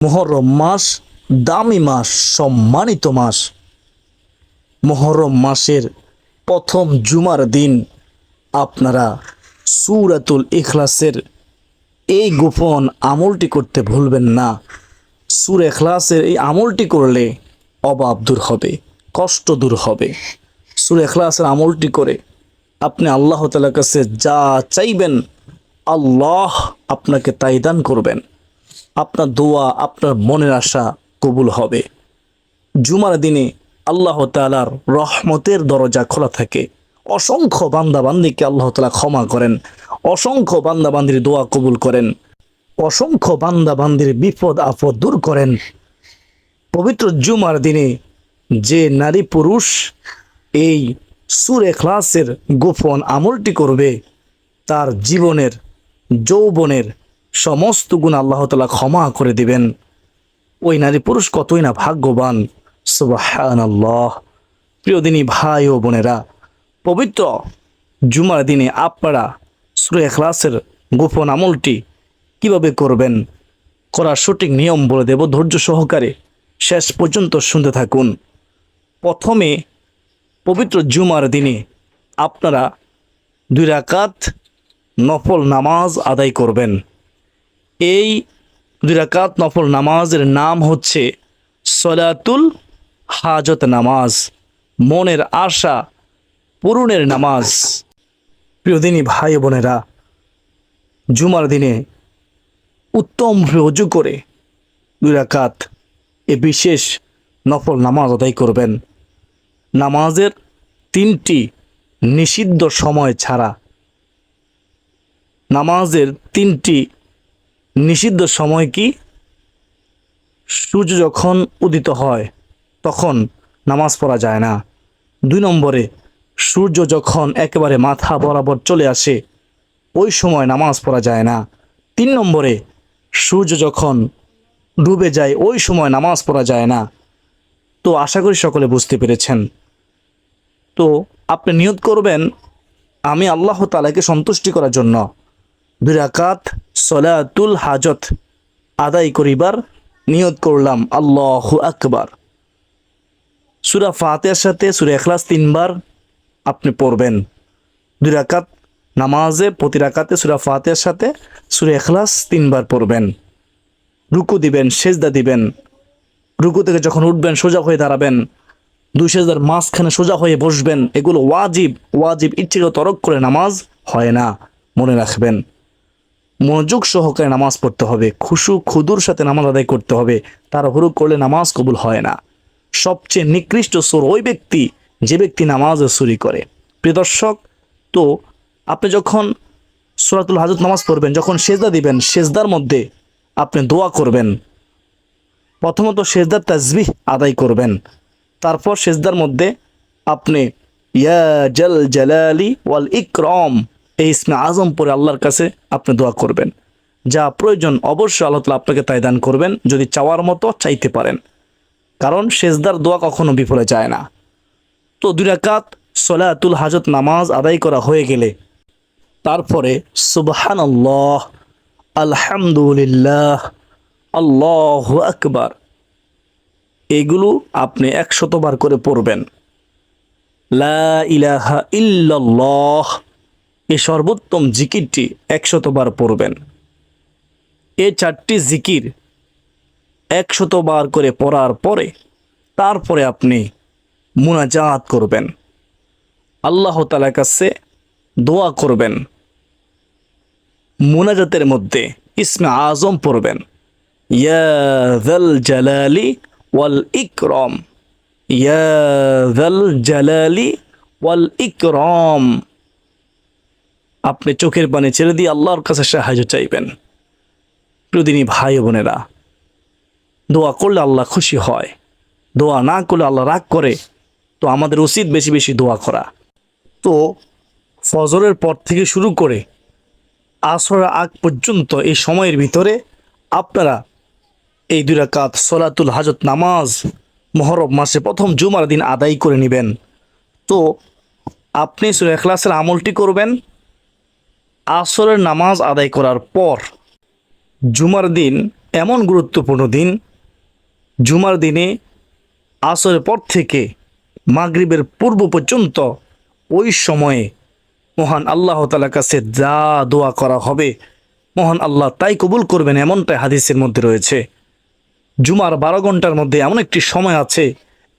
মুহররম মাস দামি মাস, সম্মানিত মাস। মুহররম মাসের প্রথম জুমার দিন আপনারা সূরাতুল ইখলাসের এই গোপন আমলটি করতে ভুলবেন না। সূরা ইখলাসের এই আমলটি করলে অভাব দূর হবে, কষ্ট দূর হবে। সূরা ইখলাসের আমলটি করে আপনি আল্লাহ তাআলার কাছে যা চাইবেন আল্লাহ আপনাকে তাই দান করবেন। আপনার দোয়া, আপনার মনের আশা কবুল হবে। জুমার দিনে আল্লাহ তাআলার রহমতের দরজা খোলা থাকে। অসংখ্য বান্দাবান্দিকে আল্লাহ তাআলা ক্ষমা করেন, অসংখ্য বান্দাবান্দির দোয়া কবুল করেন, অসংখ্য বান্দাবান্দির বিপদ আপদ দূর করেন। পবিত্র জুমার দিনে যে নারী পুরুষ এই সূরা ইখলাসের গোপন আমলটি করবে তার জীবনের যৌবনের সমস্ত গুণ আল্লাহ তাআলা ক্ষমা করে দিবেন। ওই নারী পুরুষ কতই না ভাগ্যবান। সুবহানাল্লাহ। প্রিয় দিনী ভাই ও বোনেরা, পবিত্র জুমার দিনে আপনারা সূরা ইখলাসের গোপন আমলটি কিভাবে করবেন, করার সঠিক নিয়ম বলে দেব। ধৈর্য সহকারে শেষ পর্যন্ত শুনতে থাকুন। প্রথমে পবিত্র জুমার দিনে আপনারা 2 রাকাত নফল নামাজ আদায় করবেন। এই 2 রাকাত নফল নামাজের নাম হচ্ছে সলাতুল হাজত নামাজ, মনের আশা পূরণের নামাজ। প্রিয় দিনী ভাই বোনেরা, জুমার দিনে উত্তম ওযু করে 2 রাকাত এ বিশেষ নফল নামাজ আদায় করবেন। নামাজের 3টি নিষিদ্ধ সময় ছাড়া, নামাজের 3টি নিষিদ্ধ সময় কি? সূর্য যখন উদিত হয় তখন নামাজ পড়া যায় না। 2 নম্বরে সূর্য যখন একেবারে মাথা বরাবর চলে আসে ওই সময় নামাজ পড়া যায় না। 3 নম্বরে সূর্য যখন ডুবে যায় ওই সময় নামাজ পড়া যায় না। তো আশা করি সকলে বুঝতে পেরেছেন। তো আপনি নিয়ত করবেন আমি আল্লাহ তাআলাকে সন্তুষ্টি করার জন্য 2 রাকাত সলাতুল হাজত আদায় করিবার নিয়ত করলাম। আল্লাহু আকবার। সূরা ফাতিহার সাথে সূরা ইখলাস 3 বার আপনি পড়বেন। 2 রাকাত নামাজে প্রতি রাকাতে সূরা ফাতিহার সাথে সূরা ইখলাস 3 বার পড়বেন। রুকু দিবেন, সেজদা দিবেন। রুকু থেকে যখন উঠবেন সোজা হয়ে দাঁড়াবেন, 2 সেজদার মাঝখানে সোজা হয়ে বসবেন। এগুলো ওয়াজিব ইচ্ছাকৃত তরক করে নামাজ হয় না, মনে রাখবেন। মনোযোগ সহকারে নামাজ পড়তে হবে, খুশু খুদুর সাথে নামাজ আদায় করতে হবে। তাড়াহুড়ো করলে নামাজ কবুল হয় না। সবচেয়ে নিকৃষ্ট চোর ওই ব্যক্তি যে ব্যক্তি নামাজে চুরি করে। প্রিয় দর্শক, তো আপনি যখন সূরাতুল হাজত নামাজ পড়বেন, যখন সেজদা দিবেন, সেজদার মধ্যে আপনি দোয়া করবেন। প্রথমত সেজদার তাসবিহ আদায় করবেন, তারপর সেজদার মধ্যে আপনি ইয়া জাল জালালি ওয়াল ইকরাম এই ইসমে আজম পড়ে আল্লাহর কাছে আপনি দোয়া করবেন। যা প্রয়োজন অবশ্যই আল্লাহ তাআলা আপনাকে তাই দান করবেন, যদি চাওয়ার মতো চাইতে পারেন। কারণ সেজদার দোয়া কখনো বিফলে যায় না। তো 2 রাকাত সলাতুল হাজত নামাজ আদায় করা হয়ে গেলে তারপরে সুবহানাল্লাহ, আলহামদুলিল্লাহ, আল্লাহু আকবার এগুলো আপনি 100 বার করে পড়বেন। লা ইলাহা ইল্লাল্লাহ এই সর্বোত্তম জিকিরটি 100 বার পড়বেন। এই 4টি জিকির 100 বার করে পড়ার পরে তারপরে আপনি মুনাজাত করবেন, আল্লাহ তাআলার কাছে দোয়া করবেন। মুনাজাতের মধ্যে ইসমে আজম পড়বেন, ইয়া যাল জালালি ওয়াল ইকরাম, ইয়া যাল জালালি ওয়াল ইকরাম। আপনি চোখের পানি ছেড়ে দিয়ে আল্লাহর কাছে সাহায্য চাইবেন। প্রিয়দিনী ভাই বোনেরা, দোয়া করলে আল্লাহ খুশি হয়, দোয়া না করলে আল্লাহ রাগ করে। তো আমাদের উচিত বেশি বেশি দোয়া করা। তো ফজরের পর থেকে শুরু করে আসরের আগ পর্যন্ত এই সময়ের ভিতরে আপনারা এই 2 রাকাত সলাতুল হাজত নামাজ মুহররম মাসে প্রথম জুমার দিন আদায় করে নেবেন। তো আপনি সূরা ইখলাসের আমলটি করবেন আসরের নামাজ আদায় করার পর। জুমার দিন এমন গুরুত্বপূর্ণ দিন, জুমার দিনে আসরের পর থেকে মাগরিবের পূর্ব পর্যন্ত ওই সময়ে মহান আল্লাহ তাআলার কাছে যা দোয়া করা হবে মহান আল্লাহ তাই কবুল করবেন, এমনটাই হাদিসের মধ্যে রয়েছে। জুমার 12 ঘন্টার মধ্যে এমন একটি সময় আছে,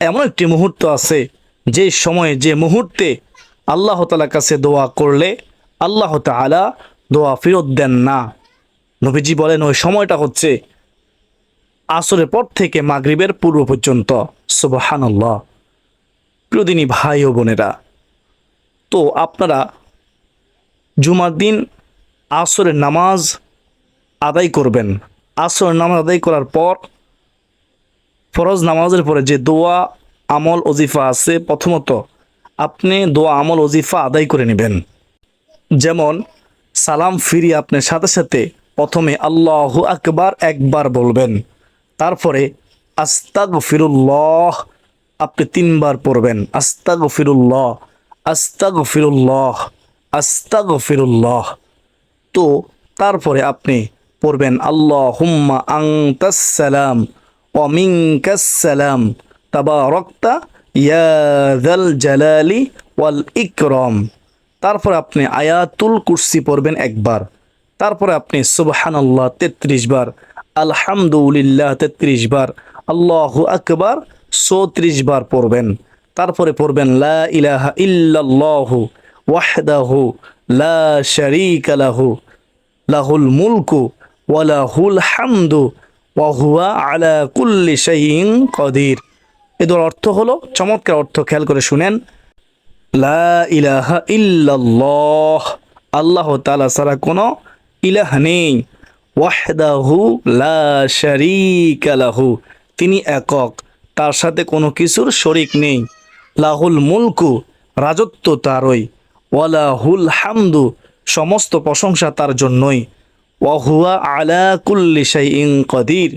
এমন একটি মুহূর্ত আছে, যে সময়ে যে মুহূর্তে আল্লাহ তাআলার কাছে দোয়া করলে আল্লাহ তাআলা দোয়া ফেরত দেন না। নবীজি বলেন ওই সময়টা হচ্ছে আসরের পর থেকে মাগরিবের পূর্ব পর্যন্ত। সুবহানাল্লাহ। প্রিয়দিনী ভাই ও বোনেরা, তো আপনারা জুমার দিন আসরের নামাজ আদায় করবেন। আসরের নামাজ আদায় করার পর ফরজ নামাজের পরে যে দোয়া আমল ওজিফা আছে, প্রথমত আপনি দোয়া আমল ওজিফা আদায় করে নেবেন। যেমন সালাম ফিরিয়ে আপনার সাথে সাথে প্রথমে আল্লাহু আকবার একবার বলবেন, তারপরে আস্তাগফিরুল্লাহ আপনি 3 বার পড়বেন। আস্তাগফিরুল্লাহ, আস্তাগফিরুল্লাহ, আস্তাগফিরুল্লাহ। তো তারপরে আপনি পড়বেন আল্লাহুম্মা আনতাস সালাম ওয়া মিনকাস সালাম তাবারাকতা ইয়া যাল জালালি ওয়াল ইকরাম। তারপরে আপনি আয়াতুল কুরসি পড়বেন একবার। তারপরে আপনি সুবহানাল্লাহ 33 বার, আলহামদুলিল্লাহ 33 বার, আল্লাহু আকবার 34 বার পড়বেন। তারপরে পড়বেন লা ইলাহা ইল্লাল্লাহু ওয়াহদাহু লা শারীকা লাহু লাহুল মুলকু ওয়া লাহুল হামদু ওয়া হুয়া আলা কুল্লি শাইইন কাদির। এর অর্থ হলো, চমৎকার অর্থ, খেয়াল করে শুনেন। লা ইলাহা ইল্লাল্লাহ, আল্লাহ তাআলা ছাড়া কোনো ইলাহ নেই। ওয়াহদাহু লা শারীকা লাহু, তিনি একক, তার সাথে কোনো কিছুর শরিক নেই। লাহুল মুলকু, রাজত্ব তারই। ওয়ালাহুল হামদু, সমস্ত প্রশংসা তার জন্যই। ওয়াহুয়া আলা কুল্লি শাইইন কাদির,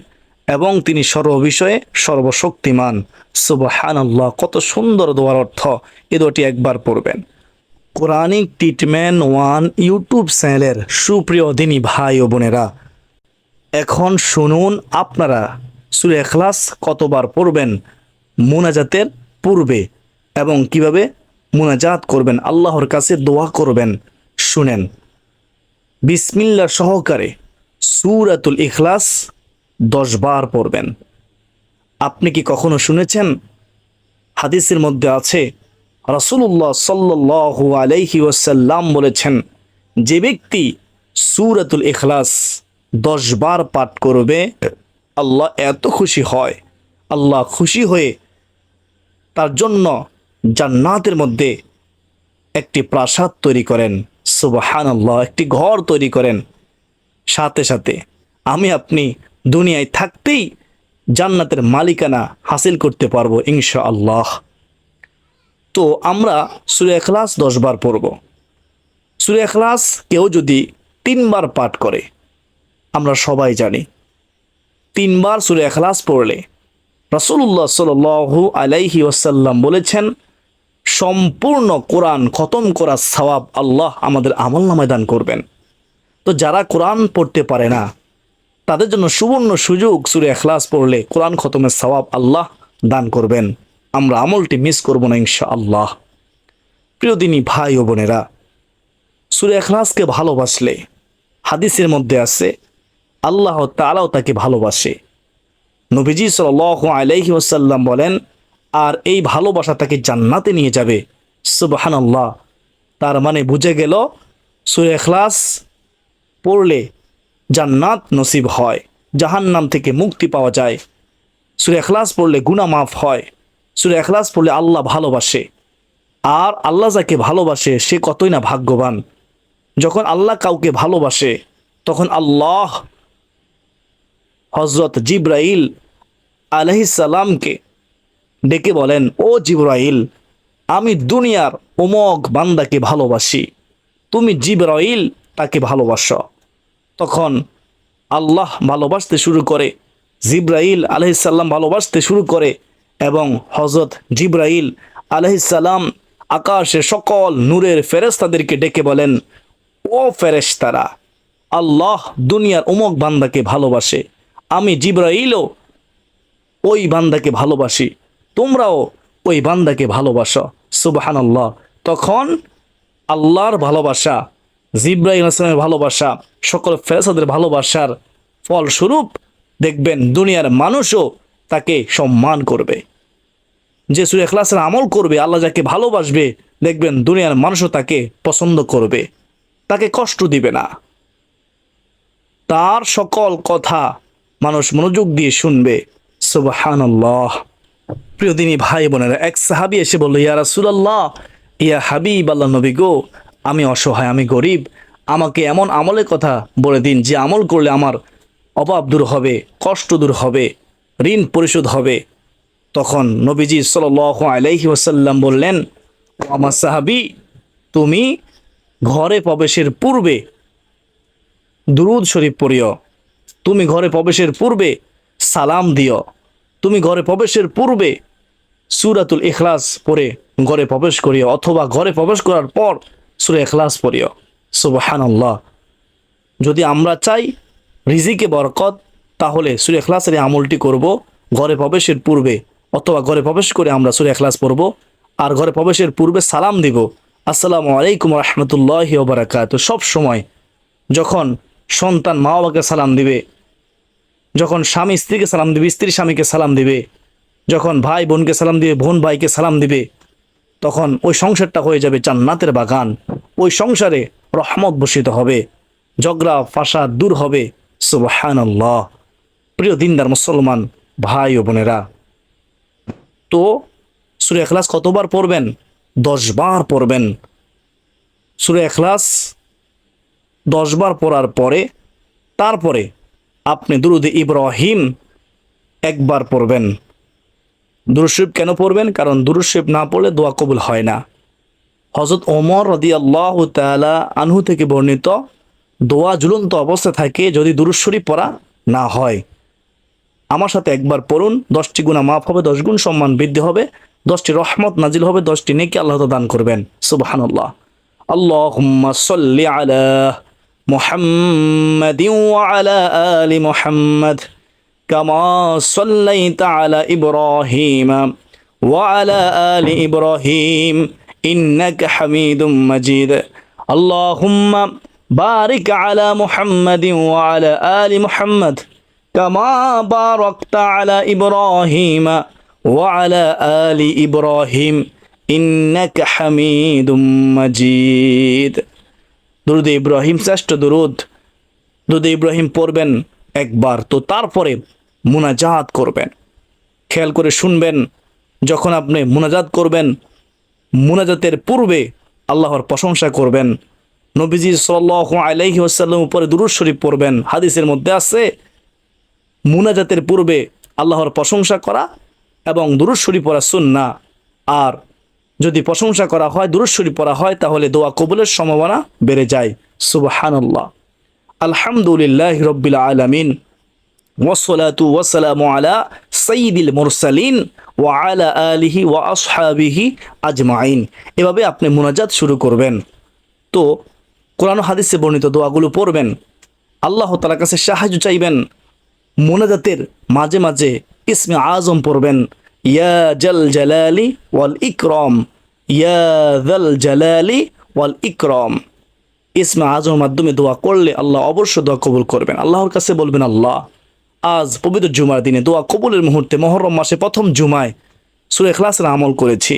এবং তিনি সর্ববিষয়ে সর্বশক্তিমান। সুবহানাল্লাহ। কত সুন্দর দোয়ার অর্থ। এই দোয়াটি একবার পড়বেন। কোরআনিক ট্রিটমেন্ট 1 ইউটিউব চ্যানেলের সুপ্রিয় দিনী ভাই ও বোনেরা, এখন শুনুন আপনারা সূরা ইখলাস কতবার পড়বেন মুনাজাতের পূর্বে এবং কিভাবে মুনাজাত করবেন, আল্লাহর কাছে দোয়া করবেন। শুনেন। বিসমিল্লাহ সহকারে সূরাতুল ইখলাস 10 বার পড়বেন। আপনি কি কখনো শুনেছেন? হাদিসের মধ্যে আছে, রাসূলুল্লাহ সাল্লাল্লাহু আলাইহি ওয়াসাল্লাম বলেছেন, যে ব্যক্তি সূরাতুল ইখলাস 10 বার পাঠ করবে আল্লাহ এত খুশি হয়, আল্লাহ খুশি হয়ে তার জন্য জান্নাতের মধ্যে একটি প্রাসাদ তৈরি করেন। সুবহানাল্লাহ। একটি ঘর তৈরি করেন। সাথে সাথে আমি আপনি দুনিয়ায় থাকতেই জান্নাতের মালিকানা হাসিল করতে পারবো ইনশাআল্লাহ। তো আমরা সূরা ইখলাস 10 বার পড়ব। সূরা ইখলাস কেউ যদি 3 বার পাঠ করে, আমরা সবাই জানি 3 বার সূরা ইখলাস পড়লে রাসূলুল্লাহ সাল্লাল্লাহু আলাইহি ওয়াসাল্লাম বলেছেন, সম্পূর্ণ কোরআন খতম করার সওয়াব আল্লাহ আমাদের আমলনামায় দান করবেন। তো যারা কোরআন পড়তে পারে না তাদের জন্য সুবর্ণ সুযোগ, সূরা ইখলাস পড়লে কোরআন খতমের সওয়াব আল্লাহ দান করবেন। আমরা আমলটি মিস করব না ইনশাআল্লাহ। প্রিয় দিনী ভাই ও বোনেরা, সূরা ইখলাসকে ভালোবাসলে হাদিসের মধ্যে আছে আল্লাহ তাআলাও তাকে ভালোবাসে। নবীজি সাল্লাল্লাহু আলাইহি ওয়াসাল্লাম বলেন, আর এই ভালোবাসা তাকে জান্নাতে নিয়ে যাবে। সুবহানাল্লাহ। তার মানে বুঝে গেল সূরা ইখলাস পড়লে জান্নাত নসিব হয়, জাহান্নাম থেকে মুক্তি পাওয়া যায়। সূরা ইখলাস পড়লে গুনাহ মাফ হয়। সূরা ইখলাস পড়লে আল্লাহ ভালোবাসে। আর আল্লাহ যাকে ভালোবাসে সে কতই না ভাগ্যবান। যখন আল্লাহ কাউকে ভালোবাসে তখন আল্লাহ হযরত জিবরাইল আলাইহিস সালামকে ডেকে বলেন, ও জিবরাইল, আমি দুনিয়ার অমোক বান্দাকে ভালোবাসি, তুমি জিবরাইল তাকে ভালোবাসো। তখন আল্লাহ ভালোবাসতে শুরু করে, জিবরাইল আলাইহিস সালাম ভালোবাসতে শুরু করে, এবং হযরত জিবরাইল আলাইহিস সালাম আকাশের সকল নূরের ফেরেশতাদেরকে ডেকে বলেন, ও ফেরেশতারা, আল্লাহ দুনিয়ার অমুক বান্দাকে ভালোবাসে, আমি জিবরাইলও ওই বান্দাকে ভালোবাসি, তোমরাও ওই বান্দাকে ভালোবাসো। সুবহানাল্লাহ। তখন আল্লাহর ভালোবাসা, জিবরাইল আসলামের ভালোবাসা, সকল ফেরেশতাদের ভালোবাসার ফলস্বরূপ দেখবেন দুনিয়ার মানুষও তাকে সম্মান করবে। যে সূরা ইখলাসের আমল করবে, আল্লাহ যাকে ভালোবাসবে, দেখবেন দুনিয়ার মানুষও তাকে পছন্দ করবে, তাকে কষ্ট দিবে না। তার সকল কথা মানুষ মনোযোগ দিয়ে শুনবে। সুবহানাল্লাহ। প্রিয় দিনী ভাই বোনেরা, এক সাহাবী এসে বলল, ইয়া রাসূলুল্লাহ, ইয়া হাবিব আল্লাহ নবী গো, আমি অসহায়, আমি গরিব, আমাকে এমন আমলের কথা বলে দিন যে আমল করলে আমার অভাব দূর হবে, কষ্ট দূর হবে, ঋণ পরিশোধ হবে। তখন নবীজি সাল্লাল্লাহু আলাইহি ওয়াসাল্লাম বললেন, ও আমার সাহাবী, তুমি ঘরে প্রবেশের পূর্বে দুরূদ শরীফ পড়িও, তুমি ঘরে প্রবেশের পূর্বে সালাম দিও, তুমি ঘরে প্রবেশের পূর্বে সূরাতুল ইখলাস পড়ে ঘরে প্রবেশ করিও, অথবা ঘরে প্রবেশ করার পর সূরা ইখলাস পড়িও। সুবহানাল্লাহ। যদি আমরা চাই রিজিকে বরকত, তাহলে সূরা ইখলাসের এই আমলটি করব ঘরে প্রবেশের পূর্বে, অথবা ঘরে প্রবেশ করে আমরা সূরা ইখলাস পড়ব, আর ঘরে প্রবেশের পূর্বে সালাম দিব, আসসালামু আলাইকুম ওয়া রাহমাতুল্লাহি ওয়া বারাকাতুহু। সব সময় যখন সন্তান মা বাবাকে সালাম দিবে, যখন স্বামী স্ত্রীকে সালাম দিবে, স্ত্রী স্বামীকে সালাম দিবে, যখন ভাই বোনকে সালাম দিবে, বোন ভাইকে সালাম দিবে, তখন ওই সংসারটা হয়ে যাবে জান্নাতের বাগান। ওই সংসারে রহমত বর্ষিত হবে, ঝগড়া ফাসাদ দূর হবে। সুবহানাল্লাহ। প্রিয় দিনদার মুসলমান ভাই ও বোনেরা, তো সূরা ইখলাস কতবার পড়বেন? 10 বার পড়বেন। সূরা ইখলাস 10 বার পড়ার পরে তারপরে আপনি দুরূদে ইব্রাহিম একবার পড়বেন। দুরূদ শরীফ কেন পড়বেন? কারণ দুরূদ শরীফ না পড়লে দোয়া কবুল হয় না। হযরত ওমর রাদিয়াল্লাহু তাআলা আনহু থেকে বর্ণিত, দোয়া ঝুলন্ত অবস্থায় থাকে যদি দুরূদ শরীফ পড়া না হয়। আমার সাথে একবার পড়ুন, 10টি গুনাহ মাফ হবে, 10 গুণ সম্মান বৃদ্ধি হবে, 10টি রহমত নাজিল হবে, 10টি নেকি আল্লাহ তাআলা দান করবেন। সুবহানাল্লাহ। আল্লাহুম্মা সাল্লি আলা মুহাম্মাদিন ওয়া আলা আলি মুহাম্মাদ কামা সাল্লাইতা আলা ইব্রাহিম ওয়া আলা আলি ইব্রাহিম ইন্নাকা হামিদুম মাজিদ। আল্লাহুম্মা বারিক আলা মুহাম্মাদিন ওয়া আলা আলি মুহাম্মাদ কামা বারাকতা আলা ইব্রাহিম ওয়া আলা আলি ইব্রাহিম ইন্নাকা হামিদুম মাজিদ। দুরূদে ইব্রাহিম শ্রেষ্ঠ দুরূদ। দুরূদে ইব্রাহিম পড়বেন একবার, তো তারপরে মুনাজাত করবেন। খেয়াল করে শুনবেন, যখন আপনি মুনাজাত করবেন, মুনাজাতের পূর্বে আল্লাহর প্রশংসা করবেন। নবীজি সাল্লাল্লাহু আলাইহি ওয়াসাল্লাম উপরে দুরূদ শরীফ পড়বেন। হাদিসের মধ্যে আছে মুনাজাতের পূর্বে আল্লাহর প্রশংসা করা এবং দুরূদ শরীফ পড়া সুন্নাহ। আর যদি প্রশংসা করা হয়, দুরূদ শরীফ পড়া হয়, তাহলে দোয়া কবুলের সম্ভাবনা বেড়ে যায়। সুবহানাল্লাহ। আলহামদুলিল্লাহি রাব্বিল আলামিন ওয়াসসালাতু ওয়াসসালামু আলা সাইয়্যিদিল মুরসালিন ওয়া আলা আলিহি ওয়া আসহাবিহি আজমাইন। এভাবে আপনি মুনাজাত শুরু করবেন। তো কোরআন ও হাদিসে বর্ণিত দোয়াগুলো পড়বেন, আল্লাহ তাআলার কাছে সাহায্য চাইবেন। মুনাজাতের মাঝে মাঝে ইসমে আজম পড়বেন, ইয়া জাল জালালি ওয়াল ইকরাম, ইয়া যাল জালালি ওয়াল ইকরাম। ইসমে আজমের মাধ্যমে দোয়া করলে আল্লাহ অবশ্যই দোয়া কবুল করবেন। আল্লাহর কাছে বলবেন, আল্লাহ, আজ পবিত্র জুমার দিনে দোয়া কবুলের মুহূর্তে মুহররম মাসে প্রথম জুমায় সূরা ইখলাসের আমল করেছি,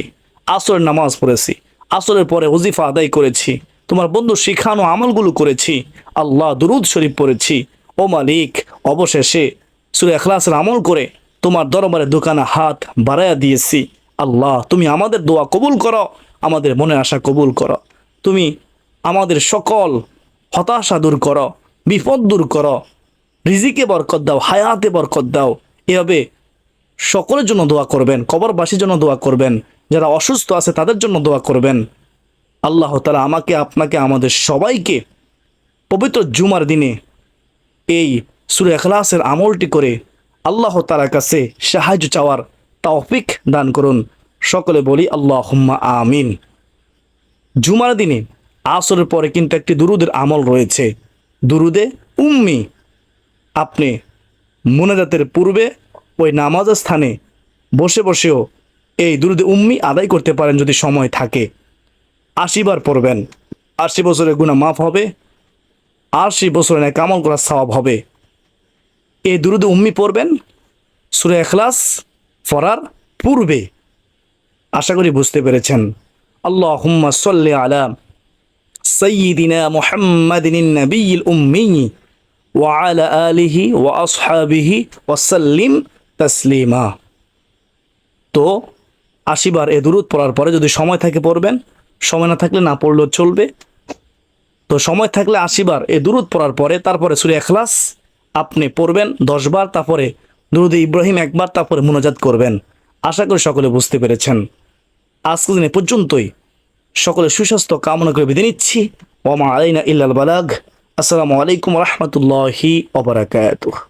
আসরের নামাজ পড়েছি, আসরের পরে ওজিফা আদায় করেছি, তোমার বন্ধু শিখানো আমলগুলো করেছি, আল্লাহ দুরূদ শরীফ পড়েছি। ও মালিক, অবশেষে সূরা ইখলাসের আমল করে তোমার দরবারে দোকানে হাত বাড়াইয়া দিয়েছি। আল্লাহ, তুমি আমাদের দোয়া কবুল করো, আমাদের মনের আশা কবুল করো, তুমি আমাদের সকল হতাশা দূর করো, বিপদ দূর করো, রিজিকে বরকত দাও, হায়াতে বরকত দাও। এভাবে সকলের জন্য দোয়া করবেন, কবরবাসীর জন্য দোয়া করবেন, যারা অসুস্থ আছে তাদের জন্য দোয়া করবেন। আল্লাহ তাআলা আমাকে, আপনাকে, আমাদের সবাইকে পবিত্র জুমার দিনে এই সূরা ইখলাসের আমলটি করে আল্লাহ তাআলার কাছে সাহায্য চাওয়ার তৌফিক দান করুন। সকলে বলি আল্লাহুম্মা আমিন। জুমার দিনে আসরের পরে কিন্তু একটি দুরূদের আমল রয়েছে, দুরূদে উম্মি। আপনি মুনাজাতের পূর্বে ওই নামাজের স্থানে বসে বসেও এই দুরুদে উম্মি আদায় করতে পারেন যদি সময় থাকে। 80 বার পড়বেন, 80 বছরের গুনাহ মাফ হবে, 80 বছরের ন্যায় আমল করার সওয়াব হবে। এই দুরুদে উম্মি পড়বেন সূরা ইখলাস পড়ার পূর্বে। আশা করি বুঝতে পেরেছেন। আল্লাহুম্মা সাল্লি আলা সাইয়্যিদিনা মুহাম্মাদিন নাবিয়্যিল উম্মি ওয়া আলা আলিহি ওয়া আসহাবিহি ওয়া সাল্লিম তাসলিমা। তো 80 বার এ দুরুদ পড়ার পরে যদি সময় থাকে পড়বেন, সময় না থাকলে না পড়লেও চলবে। তো সময় থাকলে 80 বার এ দুরুদ পড়ার পরে তারপরে সূরা ইখলাস আপনি পড়বেন 10 বার, তারপরে দুরুদে ইব্রাহিম একবার, তারপরে মুনাজাত করবেন। আশা করি সকলে বুঝতে পেরেছেন। আজকের দিনে পর্যন্তই। সকলে সুস্বাস্থ্য কামনা করে বিদায় নিচ্ছি। ওয়া মা আলাইনা ইল্লাল বালাগ। আসসালামু আলাইকুম ওয়া রাহমাতুল্লাহি ওয়া বারাকাতুহু।